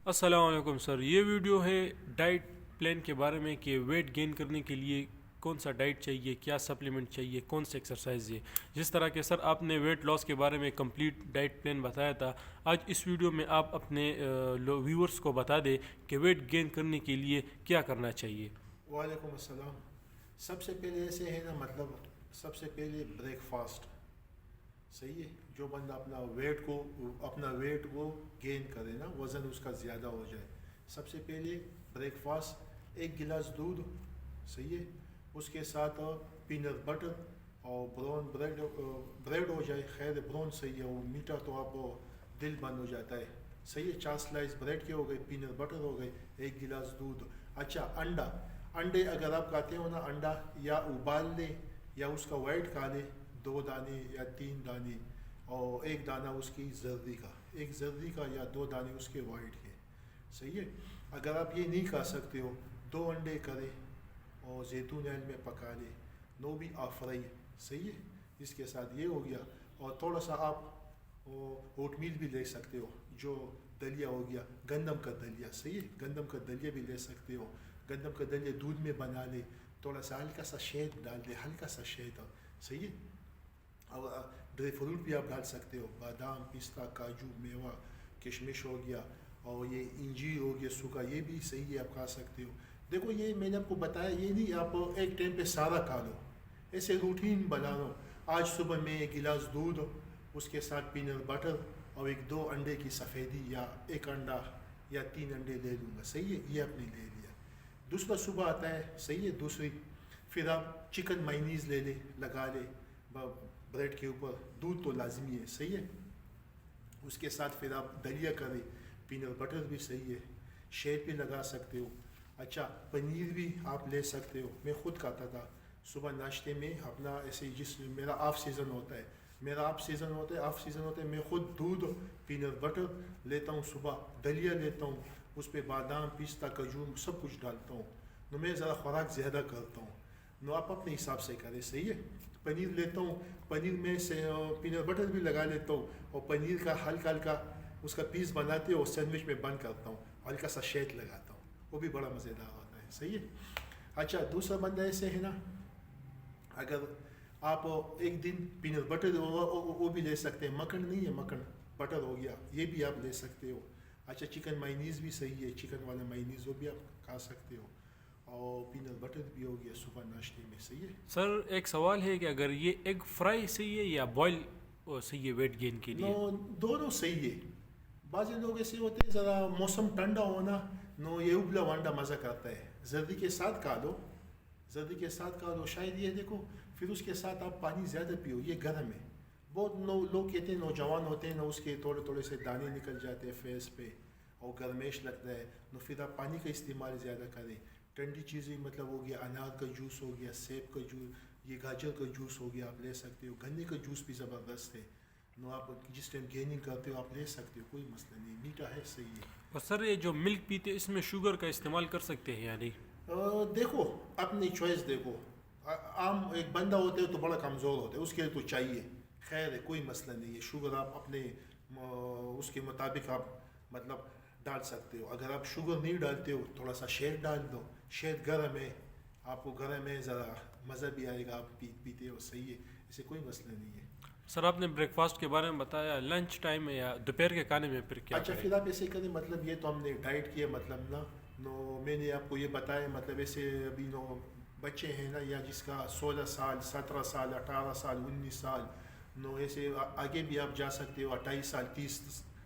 السلام علیکم سر، یہ ویڈیو ہے ڈائٹ پلان کے بارے میں کہ ویٹ گین کرنے کے لیے کون سا ڈائٹ چاہیے، کیا سپلیمنٹ چاہیے، کون سے ایکسرسائز ہے. جس طرح کہ سر آپ نے ویٹ لاس کے بارے میں کمپلیٹ ڈائٹ پلان بتایا تھا، آج اس ویڈیو میں آپ اپنے ویورز کو بتا دیں کہ ویٹ گین کرنے کے لیے کیا کرنا چاہیے. وعلیکم السلام. سب سے پہلے ایسے ہے نا سب سے پہلے بریک فاسٹ. صحیح ہے. جو بندہ اپنا ویٹ کو گین کرے نا، وزن اس کا زیادہ ہو جائے، سب سے پہلے بریک فاسٹ 1 گلاس دودھ. صحیح ہے. اس کے ساتھ پینٹ بٹر اور براؤن بریڈ ہو جائے. خیر براؤن صحیح ہے، وہ میٹھا تو آپ دل بند ہو جاتا ہے. صحیح ہے. 4 سلائس بریڈ کے ہو گئے، پینٹ بٹر ہو گئے، 1 گلاس دودھ. اچھا، انڈے اگر آپ کھاتے ہو نا، انڈا یا ابال لیں یا اس کا وائٹ کھا لیں، 2 دانے یا 3 دانے، اور 1 دانہ اس کی زردی کا، 1 زردی کا یا 2 دانے اس کے وائٹ کے. صحیح ہے. اگر آپ یہ نہیں کھا سکتے ہو، 2 انڈے کریں اور زیتون آئل میں پکا لیں، نو بھی آفرائی. صحیح ہے. اس کے ساتھ یہ ہو گیا. اور تھوڑا سا آپ اوٹ میل بھی لے سکتے ہو، جو دلیا ہو گیا، گندم کا دلیا. صحیح ہے. گندم کا دلیا بھی لے سکتے ہو. گندم کا دلیا دودھ میں بنا لے، تھوڑا سا ہلکا سا شہد ڈال دے، ہلکا سا شہد. صحیح ہے. اور ڈرائی فروٹ بھی آپ ڈال سکتے ہو، بادام، پستہ، کاجو، میوہ، کشمش ہو گیا، اور یہ انجیر ہو گیا سوکھا، یہ بھی صحیح ہے، آپ کھا سکتے ہو. دیکھو، یہ میں نے آپ کو بتایا، یہ نہیں آپ ایک ٹائم پہ سارا کھا لو. ایسے روٹین بنا لو. آج صبح میں 1 گلاس دودھ، اس کے ساتھ پینٹ بٹر اور 2 انڈے کی سفیدی، یا 1 انڈا یا 3 انڈے لے لوں گا. صحیح ہے. یہ آپ نے لے لیا. دوسرا صبح آتا ہے. صحیح ہے. دوسری پھر آپ چکن مائنیز لے لے، لگا لے بریڈ کے اوپر. دودھ تو لازمی ہے. صحیح ہے. اس کے ساتھ پھر آپ دلیا کریں، پینٹ بٹر بھی صحیح ہے، شہد بھی لگا سکتے ہو. اچھا، پنیر بھی آپ لے سکتے ہو. میں خود کھاتا تھا صبح ناشتے میں اپنا، ایسے میرا آف سیزن ہوتا ہے، میں خود دودھ، پینٹ بٹر لیتا ہوں، صبح دلیا لیتا ہوں، اس پہ بادام، پستہ، کاجو سب کچھ ڈالتا ہوں. میں ذرا خوراک زیادہ کرتا ہوں. آپ اپنے حساب سے کریں. صحیح ہے. پنیر لیتا ہوں، پنیر میں سے پینٹ بٹر بھی لگا لیتا ہوں، اور پنیر کا ہلکا ہلکا اس کا پیس بناتے ہو، سینڈوچ میں بند کرتا ہوں، ہلکا سا شہد لگاتا ہوں، وہ بھی بڑا مزیدار ہوتا ہے. صحیح ہے. اچھا، دوسرا بندہ ایسے ہے نا، اگر آپ ایک دن پینٹ بٹر وہ بھی لے سکتے ہیں. مکھن نہیں ہے، مکھن بٹر ہو گیا، یہ بھی آپ لے سکتے ہو. اچھا، چکن مائنیز بھی صحیح ہے، چکن والا مائنیز وہ بھی آپ کھا سکتے ہو. اور پینٹ بٹر بھی ہو گیا صبح ناشتے میں. صحیح ہے. سر ایک سوال ہے کہ اگر یہ ایگ فرائی صحیح ہے یا بوائل صحیح ہے ویٹ گین کے لیے؟ دونوں صحیح ہے. بعض لوگ ایسے ہوتے ہیں، ذرا موسم ٹھنڈا ہونا، یہ ابلا وانڈا مزہ کرتا ہے. زردی کے ساتھ کھا لو، شاید یہ دیکھو. پھر اس کے ساتھ آپ پانی زیادہ پیو، یہ گرم ہے. بہت لوگ کہتے ہیں، نوجوان ہوتے ہیں نا، اس کے تھوڑے تھوڑے سے دانے نکل جاتے ہیں فیس پہ اور گرمیش لگتا ہے. پھر آپ پانی کا استعمال زیادہ کریں. ٹھنڈی چیزیں مطلب ہو گیا، انار کا جوس ہو گیا، سیب کا جوس، یہ گاجر کا جوس ہو گیا، آپ لے سکتے ہو. گنے کا جوس بھی زبردست ہے. آپ جس ٹائم گیننگ کرتے ہو آپ لے سکتے ہو، کوئی مسئلہ نہیں. میٹھا ہے، صحیح ہے. اور سر یہ جو ملک پیتے اس میں شوگر کا استعمال کر سکتے ہیں یا نہیں؟ دیکھو، اپنی چوائس دیکھو. عام ایک بندہ ہوتا ہے تو بڑا کمزور ہوتا ہے، اس کے لیے تو چاہیے. خیر ہے، کوئی مسئلہ نہیں ہے. شوگر آپ اپنے اس کے مطابق آپ مطلب ڈال سکتے ہو. اگر آپ شوگر نہیں ڈالتے ہو، تھوڑا سا شہد ڈال دو. شہد گرم ہے، آپ کو گرم ہے، ذرا مزہ بھی آئے گا، آپ پیتے ہو. صحیح ہے. اسے کوئی مسئلہ نہیں ہے. سر آپ نے بریک فاسٹ کے بارے میں بتایا، لنچ ٹائم میں یا دوپہر کے کھانے میں پھر کیا اچھا، کریں؟ پھر آپ ایسے کریں، مطلب یہ تو ہم نے ڈائٹ کیا، مطلب نا میں نے آپ کو یہ بتایا، مطلب ایسے ابھی بچے ہیں نا، یا جس کا 16 سال، 17 سال، 18 سال، 19 سال، ایسے آگے بھی آپ جا سکتے ہو، 28 سال، 30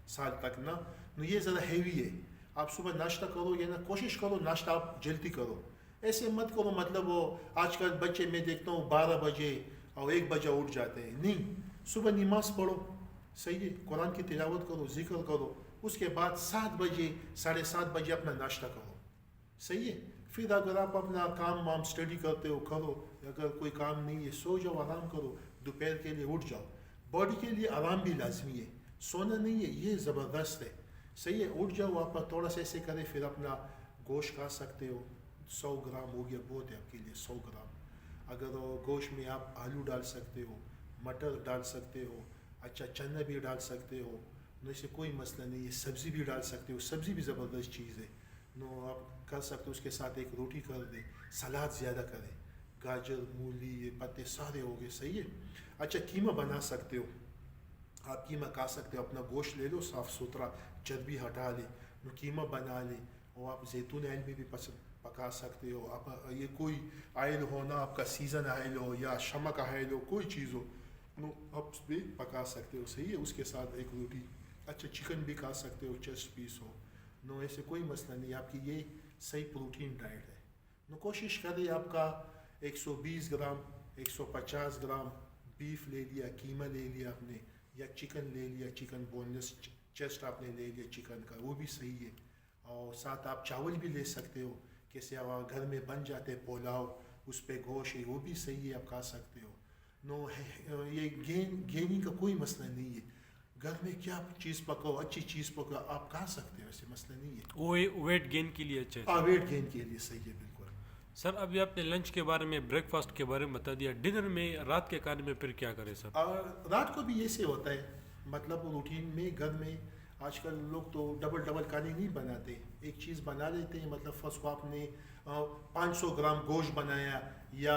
سال تک نا. یہ ذرا ہیوی ہے. آپ صبح ناشتہ کرو، یا نا کوشش کرو ناشتہ آپ جلدی کرو. ایسے مت کرو، مطلب وہ آج کل بچے میں دیکھتا ہوں 12 بجے اور 1 بجے اٹھ جاتے ہیں. نہیں، صبح نماز پڑھو. صحیح ہے. قرآن کی تلاوت کرو، ذکر کرو. اس کے بعد 7 بجے، 7:30 بجے اپنا ناشتہ کرو. صحیح ہے. پھر اگر آپ اپنا کام اسٹڈی کرتے ہو کرو، اگر کوئی کام نہیں ہے سو جاؤ، آرام کرو. دوپہر کے لیے اٹھ جاؤ. باڈی کے لیے آرام بھی لازمی ہے، سونا نہیں ہے، یہ زبردست ہے. صحیح ہے. اٹھ جاؤ، آپ تھوڑا سا ایسے کریں، پھر اپنا گوشت کھا سکتے ہو. 100 گرام ہو گیا، بہت ہے آپ کے لیے 100 گرام. اگر گوشت میں آپ آلو ڈال سکتے ہو، مٹر ڈال سکتے ہو، اچھا چنا بھی ڈال سکتے ہو، نو اسے کوئی مسئلہ نہیں ہے. سبزی بھی ڈال سکتے ہو, سبزی بھی زبردست چیز ہے. نو آپ کر سکتے ہو, اس کے ساتھ ایک روٹی کر دیں, سلاد زیادہ کریں, گاجر مولی یہ پتے سارے ہو گئے. صحیح ہے. اچھا قیمہ بنا سکتے ہو آپ, قیمہ کھا سکتے ہو. اپنا گوشت لے لو صاف ستھرا, چربی ہٹا لے, نو قیمہ بنا لے. اور آپ زیتون آئل میں بھی پکا سکتے ہو. آپ یہ کوئی آئل ہو نا, آپ کا سیزن آئل ہو یا شمع کا آئل ہو, کوئی چیز ہو, نو آپ اس پہ پکا سکتے ہو. صحیح ہے. اس کے ساتھ ایک روٹی. اچھا چکن بھی کھا سکتے ہو, چیسٹ پیس ہو. نو ایسے کوئی مسئلہ نہیں. آپ کی یہ صحیح پروٹین ڈائٹ ہے. نو کوشش کریں آپ کا 120 گرام 150 گرام بیف لے لیا, قیمہ لے لیا آپ نے, یا چکن لے لیا, چکن بون لیس چیسٹ آپ نے لے لیا چکن کا, وہ بھی صحیح ہے. اور ساتھ آپ چاول بھی لے سکتے ہو, کیسے گھر میں بن جاتے پلاؤ, اس پہ گوشت ہے, وہ بھی صحیح ہے, آپ کھا سکتے ہو. نو یہ گیننگ کا کوئی مسئلہ نہیں ہے. گھر میں کیا چیز پکاؤ, اچھی چیز پکاؤ, آپ کھا سکتے ہو, ایسے مسئلہ نہیں ہے. وہ ویٹ گین کے لیے اچھا ہے. ہاں ویٹ گین کے لیے صحیح ہے بالکل. سر ابھی آپ نے لنچ کے بارے میں, بریک فاسٹ کے بارے میں بتا دیا, ڈنر میں رات کے کھانے میں پھر کیا کریں سر؟ رات کو بھی ایسے ہوتا ہے, مطلب روٹین میں گھر میں آج کل لوگ تو ڈبل کھانے نہیں بناتے, ایک چیز بنا لیتے ہیں. مطلب فرسٹ کو آپ نے 500 گرام گوشت بنایا, یا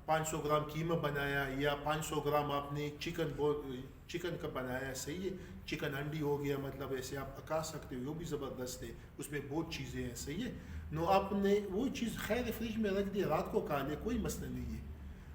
500 گرام قیمہ بنایا, یا 500 گرام آپ نے چکن کا بنایا. صحیح ہے. چکن انڈی ہو گیا, مطلب ایسے آپ پکا سکتے ہو, وہ بھی زبردست ہے, اس میں بہت چیزیں ہیں. صحیح ہے. نو آپ نے وہ چیز خیر فریج میں رکھ دی, رات کو کھا لے, کوئی مسئلہ نہیں ہے.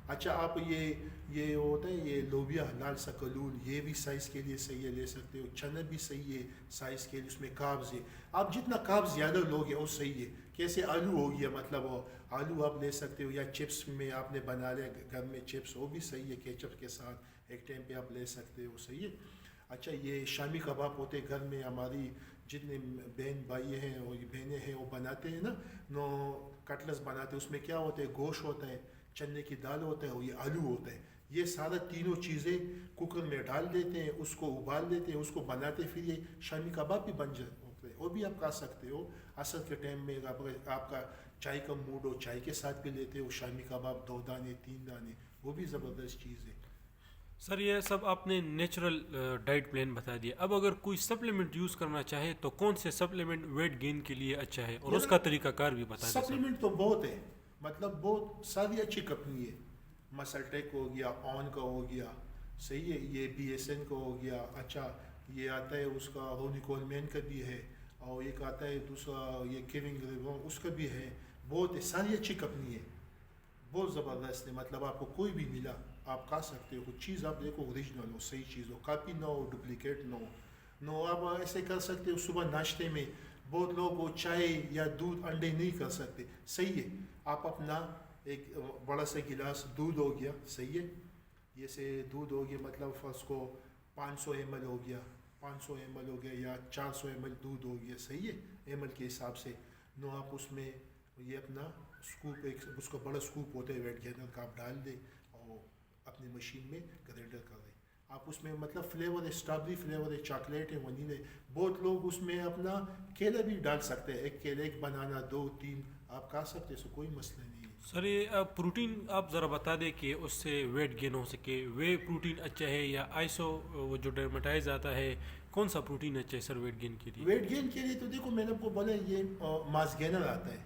اچھا آپ یہ ہوتا ہے یہ لوبیا لال سکلول, یہ بھی سائز کے لیے صحیح ہے, لے سکتے ہو. چنا بھی صحیح ہے سائز کے لیے, اس میں کاربز ہے. آپ جتنا کاربز زیادہ لوگے وہ صحیح ہے. کیسے آلو ہو گیا, مطلب آلو آپ لے سکتے ہو, یا چپس میں آپ نے بنا لیا گھر میں چپس, وہ بھی صحیح ہے, کیچپ کے ساتھ ایک ٹائم پہ آپ لے سکتے ہو. صحیح ہے. اچھا یہ شامی کباب ہوتے گھر میں, ہماری جتنے بہن بھائی ہیں اور بہنیں ہیں وہ بناتے ہیں نا, نو کٹلس بناتے ہیں. اس میں کیا ہوتا ہے, گوشت ہوتا ہے, چنے کی دال ہوتا ہے, اور یہ آلو ہوتا ہے. یہ سارا تینوں چیزیں کوکر میں ڈال دیتے ہیں, اس کو ابال دیتے ہیں, اس کو بناتے, پھر یہ شامی کباب بھی بن جاتے ہیں. وہ بھی آپ کھا سکتے ہو. عصر کے ٹائم میں آپ کا چائے کا موڈ ہو, چائے کے ساتھ بھی لیتے ہو شامی کباب, 2 دانے 3 دانے, وہ بھی زبردست چیز ہے. سر یہ سب آپ نے نیچرل ڈائٹ پلان بتا دیا. اب اگر کوئی سپلیمنٹ یوز کرنا چاہے تو کون سے سپلیمنٹ ویٹ گین کے لیے اچھا ہے, اور اس کا طریقہ کار بھی بتا دیں. سپلیمنٹ تو بہت ہے, مطلب بہت ساری اچھی کمپنی ہے. مسل ٹیک ہو گیا, آن کا ہو گیا, صحیح ہے, یہ BSN کا ہو گیا. اچھا یہ آتا ہے اس کا رونی کولمین کا بھی ہے, اور ایک آتا ہے دوسرا یہ کیونگ ریبون, اس کا بھی ہے. بہت ہے, ساری اچھی کمپنی ہے, بہت زبردست ہے. مطلب آپ کو کوئی بھی ملا آپ کھا سکتے ہو. کچھ چیز آپ دیکھو اوریجنل ہو, صحیح چیز ہو, کاپی نہ ہو, ڈپلیکیٹ نہ ہو. نو آپ ایسے کر سکتے ہو. صبح ناشتے میں بہت لوگ وہ چائے یا دودھ انڈے نہیں کر سکتے. صحیح ہے. آپ اپنا ایک بڑا سا گلاس دودھ ہو گیا, صحیح ہے, جیسے دودھ ہو گیا, مطلب فرض کو 500 ml ہو گیا, 500 ml ہو گیا, یا 400 ml دودھ ہو گیا. صحیح ہے, ml کے حساب سے. نو آپ اس میں یہ اپنا سکوپ, ایک اس کا بڑا سکوپ ہوتا ہے ویٹ گینر کا, آپ ڈال دیں اور اپنی مشین میں گرینڈر کر دیں. آپ اس میں مطلب فلیور ہے, اسٹرابری فلیور ہے, چاکلیٹ ہے, ونیلا ہے. بہت لوگ اس میں اپنا کیلا بھی ڈال سکتے ہیں, ایک کیلا, ایک بنانا, 2 3 آپ کھا سکتے ہیں, سو کوئی مسئلہ نہیں ہے. سر یہ پروٹین آپ ذرا بتا دیں کہ اس سے ویٹ گین ہو سکے. وے پروٹین اچھا ہے یا آئسو وہ جو ڈرمیٹائز آتا ہے, کون سا پروٹین اچھا ہے سر ویٹ گین کے لیے؟ ویٹ گین کے لیے تو دیکھو میں نے آپ کو بولا یہ ماس گینر آتا ہے,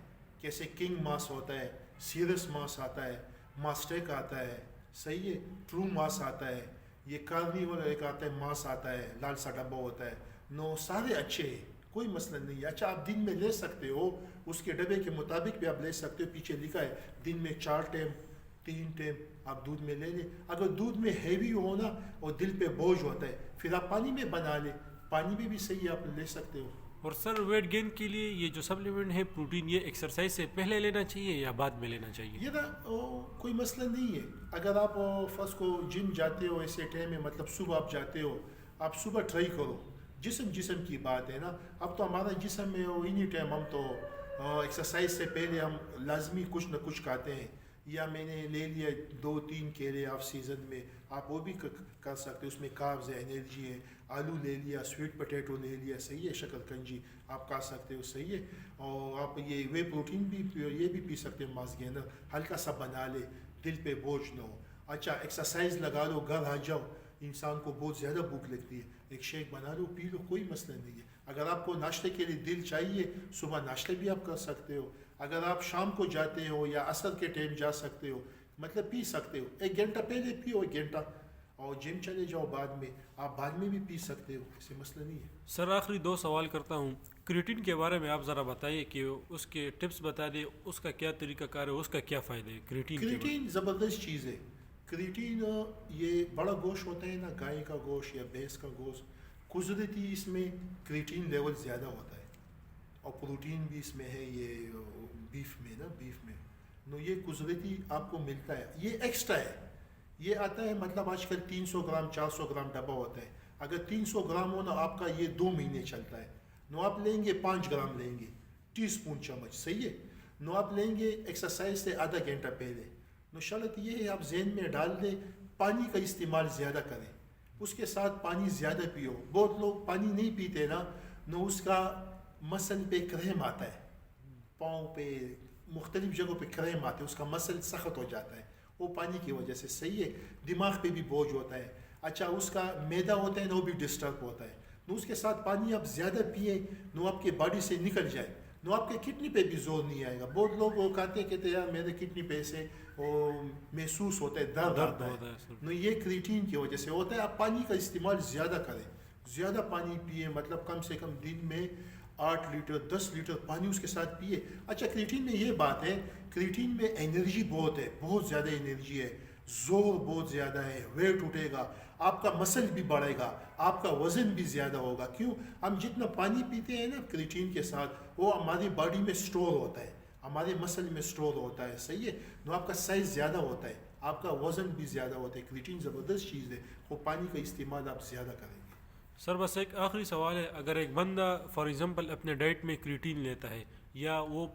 کیسے کنگ ماس ہوتا ہے, سیرس ماس آتا ہے, ماسٹیک آتا ہے, صحیح ہے, ٹرو ماس آتا ہے, یہ کارنیول ایک آتا ہے, ماس آتا ہے, لال سا ڈبہ ہوتا ہے. نو سارے اچھے ہیں, کوئی مسئلہ نہیں ہے. اچھا آپ دن میں لے سکتے ہو, اس کے ڈبے کے مطابق بھی آپ لے سکتے ہو. پیچھے لکھا ہے دن میں 4 ٹائم 3 ٹائم آپ دودھ میں لے لیں. اگر دودھ میں ہیوی ہونا اور دل پہ بوجھ ہوتا ہے, پھر آپ پانی میں بنا لیں, پانی میں بھی صحیح آپ لے سکتے ہو. اور سر ویٹ گین کے لیے یہ جو سپلیمنٹ ہے پروٹین, یہ ایکسرسائز سے پہلے لینا چاہیے یا بعد میں لینا چاہیے؟ یہ نا کوئی مسئلہ نہیں ہے. اگر آپ فرض کو جم جاتے ہو ایسے ٹائم میں, مطلب صبح آپ جاتے ہو, آپ صبح ٹرائی کرو. جسم کی بات ہے نا. اب تو ہمارا جسم میں انہی ٹائم ہم تو ایکسرسائز سے پہلے ہم لازمی کچھ نہ کچھ کھاتے ہیں. یا میں نے لے لیا 2-3 کیلے آف سیزن میں, آپ وہ بھی کر سکتے. اس میں کاربز ہے, انرجی ہے. آلو لے لیا, سویٹ پوٹیٹو لے لیا, صحیح ہے, شکر کنجی آپ کھا سکتے ہو, صحیح ہے. اور آپ یہ وے پروٹین بھی یہ بھی پی سکتے ہیں, ماس گینر ہلکا سا بنا لے, دل پہ بوجھ نہ ہو. اچھا ایکسرسائز لگا لو, گھر آ جاؤ, انسان کو بہت زیادہ بھوک لگتی ہے. ایک شیک بنا لو پی لو, کوئی مسئلہ نہیں ہے. اگر آپ کو ناشتے کے لیے دل چاہیے صبح ناشتے بھی آپ کر سکتے ہو, اگر آپ شام کو جاتے ہو یا عصر کے ٹائم جا سکتے ہو, مطلب پی سکتے ہو. 1 گھنٹہ پہلے پیو, 1 گھنٹہ, اور جم چلے جاؤ بعد میں, آپ بعد میں بھی پی سکتے ہو, ایسے مسئلہ نہیں ہے. سر آخری 2 سوال کرتا ہوں. کریٹین کے بارے میں آپ ذرا بتائیے کہ اس کے ٹپس بتا دیں, اس کا کیا طریقہ کار ہے, اس کا کیا فائدہ ہے کریٹین کے بارے میں. کریٹین زبردست چیز ہے. کریٹین یہ بڑا گوشت ہوتا ہے نا, گائے کا گوشت یا بھینس کا گوشت, قدرتی اس میں کریٹین لیول زیادہ ہوتا ہے, اور پروٹین بھی اس میں ہے یہ بیف میں نا, بیف میں نو یہ قدرتی آپ کو ملتا ہے. یہ ایکسٹرا ہے, یہ آتا ہے مطلب آج کل 300 گرام 400 گرام ڈبہ ہوتا ہے. اگر 300 گرام ہونا آپ کا یہ 2 مہینے چلتا ہے. نو آپ لیں گے 5 گرام لیں گے, ٹی اسپون چمچ, صحیح ہے. نو آپ لیں گے ایکسرسائز سے آدھا گھنٹہ پہلے. نو شرط یہ ہے آپ ذہن میں ڈال دیں پانی کا استعمال زیادہ کریں, اس کے ساتھ پانی زیادہ پیو. بہت لوگ پانی نہیں پیتے نا, نو اس کا مسل پہ کریم آتا ہے, پاؤں پہ مختلف جگہوں پہ کریم آتے ہیں, اس کا مسل سخت ہو جاتا ہے وہ پانی کی وجہ سے, صحیح ہے. دماغ پہ بھی بوجھ ہوتا ہے. اچھا اس کا میدا ہوتا ہے نا, وہ بھی ڈسٹرب ہوتا ہے. نو اس کے ساتھ پانی آپ زیادہ پئیں, نو آپ کے باڈی سے نکل جائے, نو آپ کے کڈنی پہ بھی زور نہیں آئے گا. بہت لوگ وہ کہتے یار میرے کڈنی پہ سے وہ محسوس ہوتا ہے, درد آتا ہے. نو یہ کریٹین کی وجہ سے ہوتا ہے. آپ پانی کا استعمال زیادہ کریں, زیادہ پانی پئیں, مطلب کم سے کم دن میں 8 لیٹر 10 لیٹر پانی اس کے ساتھ پیے. اچھا کریٹین میں یہ بات ہے, کریٹین میں انرجی بہت ہے, بہت زیادہ انرجی ہے, زور بہت زیادہ ہے, ویٹ اٹھے گا, آپ کا مسل بھی بڑھے گا, آپ کا وزن بھی زیادہ ہوگا. کیوں؟ ہم جتنا پانی پیتے ہیں نا کریٹین کے ساتھ, وہ ہماری باڈی میں سٹور ہوتا ہے, ہمارے مسل میں سٹور ہوتا ہے, صحیح ہے. نو آپ کا سائز زیادہ ہوتا ہے, آپ کا وزن بھی زیادہ ہوتا ہے. کریٹین زبردست چیز ہے, وہ پانی کا استعمال آپ زیادہ کریں گے. سر بس ایک آخری سوال ہے, اگر ایک بندہ فار ایگزامپل اپنے ڈائٹ میں کریٹین لیتا ہے, یا وہ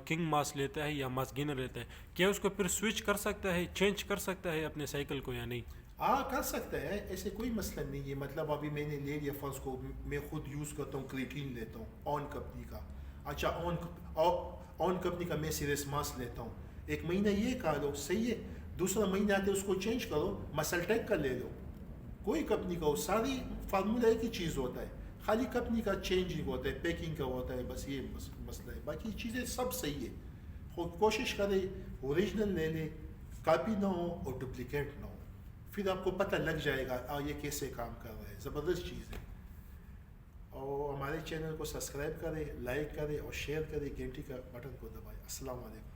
کنگ ماس لیتا ہے یا ماس گینر لیتا ہے, کیا اس کو پھر سوئچ کر سکتا ہے, چینج کر سکتا ہے اپنے سائیکل کو یا نہیں؟ ہاں کر سکتا ہے, ایسے کوئی مسئلہ نہیں ہے. مطلب ابھی میں نے لے لیا فرض کو, میں خود یوز کرتا ہوں, کریٹین لیتا ہوں آن کمپنی کا. اچھا آن کمپنی کا میں سیریس ماس لیتا ہوں, 1 مہینہ یہ کھا لو, صحیح ہے. دوسرا مہینہ آتے اس کو چینج کرو, مسل ٹیک کا لے لو, کوئی کمپنی کا ہو, ساری فارمولہ ایک ہی چیز ہوتا ہے, خالی کمپنی کا چینجنگ ہوتا ہے, پیکنگ کا ہوتا ہے, بس یہ مسئلہ ہے. باقی چیزیں سب صحیح ہے. خود کوشش کرے اوریجنل لے لے, کاپی نہ ہو اور ڈپلیکیٹ نہ ہو, پھر آپ کو پتہ لگ جائے گا یہ کیسے کام کر رہا ہے. زبردست چیز ہے. اور ہمارے چینل کو سبسکرائب کرے, لائک کرے اور شیئر کرے, گھنٹی کا بٹن کو دبائے. السلام علیکم.